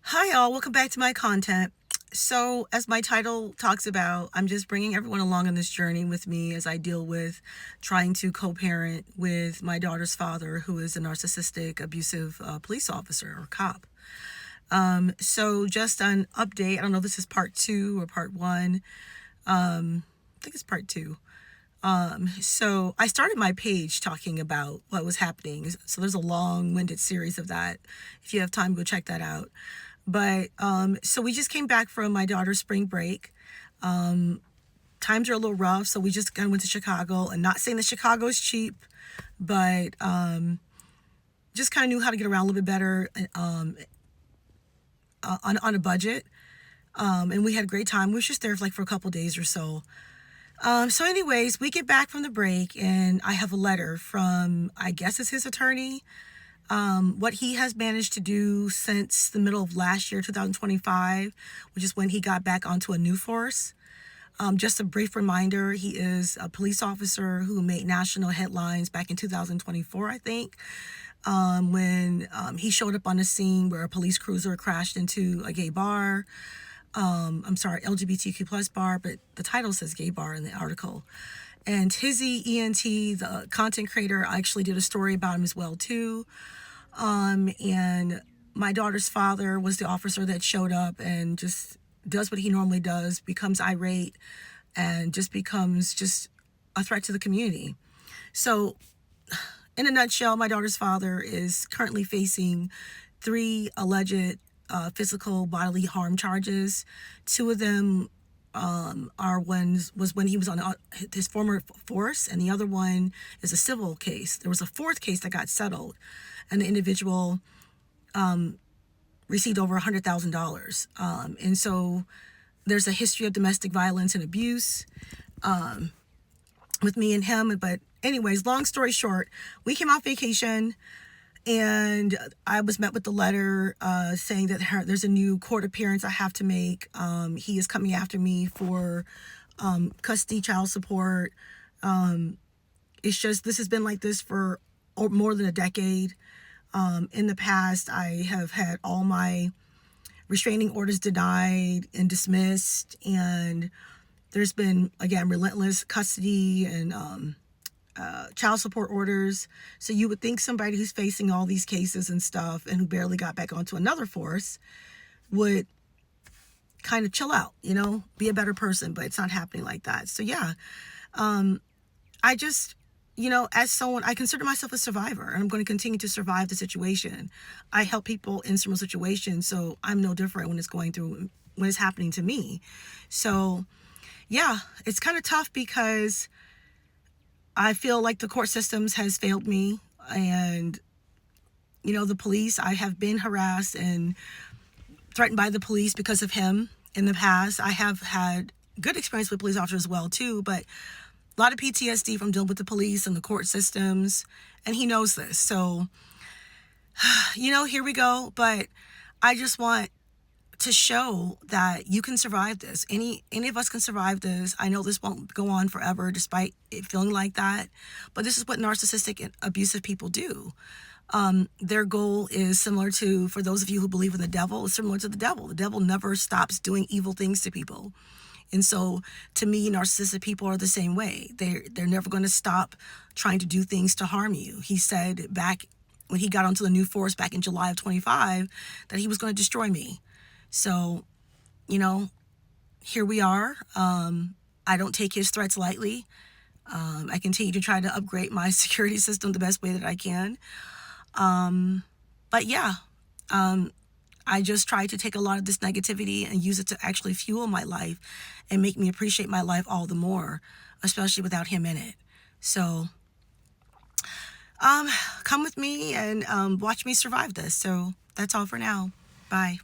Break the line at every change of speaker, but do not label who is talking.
Hi, all. Welcome back to my content. So, as my title talks about, I'm just bringing everyone along on this journey with me as I deal with trying to co parent with my daughter's father, who is a narcissistic, abusive police officer or cop. So, just an update. I don't know if this is part two or part one. I think it's part two. So I started my page talking about what was happening. So there's a long-winded series of that. If you have time, go check that out. But so we just came back from my daughter's spring break. Times are a little rough, so we just kind of went to Chicago. And not saying that Chicago is cheap, but just kind of knew how to get around a little bit better on a budget. And we had a great time. We were just there for a couple days or so. So anyways, we get back from the break and I have a letter from, I guess it's his attorney, what he has managed to do since the middle of last year, 2025, which is when he got back onto a new force. Just a brief reminder, he is a police officer who made national headlines back in 2024, I think, when he showed up on the scene where a police cruiser crashed into a gay bar. LGBTQ plus bar, but the title says gay bar in the article. And Tizzy ENT, the content creator, actually did a story about him as well too. And my daughter's father was the officer that showed up and just does what he normally does, becomes irate, and just becomes just a threat to the community. So, in a nutshell, my daughter's father is currently facing 3 alleged physical bodily harm charges. 2 of them was when he was on his former force, and the other one is a civil case. There was a 4th case that got settled, and the individual received over $100,000. And so there's a history of domestic violence and abuse with me and him. But anyways, long story short, we came off vacation. And I was met with the letter saying that there's a new court appearance I have to make. He is coming after me for custody, child support. It's just, this has been like this for more than a decade. In the past, I have had all my restraining orders denied and dismissed. And there's been, again, relentless custody and child support orders. So you would think somebody who's facing all these cases and stuff and who barely got back onto another force would kind of chill out, be a better person, but it's not happening like that. So yeah, I just, as someone, I consider myself a survivor, and I'm going to continue to survive the situation. I help people in similar situations, so I'm no different when it's happening to me. So yeah, it's kind of tough because I feel like the court systems has failed me, and the police, I have been harassed and threatened by the police because of him in the past. I have had good experience with police officers as well too, but a lot of PTSD from dealing with the police and the court systems, and he knows this. So here we go. But I just want to show that you can survive this. Any of us can survive this. I know this won't go on forever despite it feeling like that, but this is what narcissistic and abusive people do. Their goal is similar to, for those of you who believe in the devil, is similar to the devil. The devil never stops doing evil things to people. And so to me, narcissistic people are the same way. They're never going to stop trying to do things to harm you. He said back when he got onto the new force back in July of 25 that he was going to destroy me. So, here we are. I don't take his threats lightly. I continue to try to upgrade my security system the best way that I can. But yeah, I just try to take a lot of this negativity and use it to actually fuel my life and make me appreciate my life all the more, especially without him in it. So, come with me and watch me survive this. So that's all for now. Bye.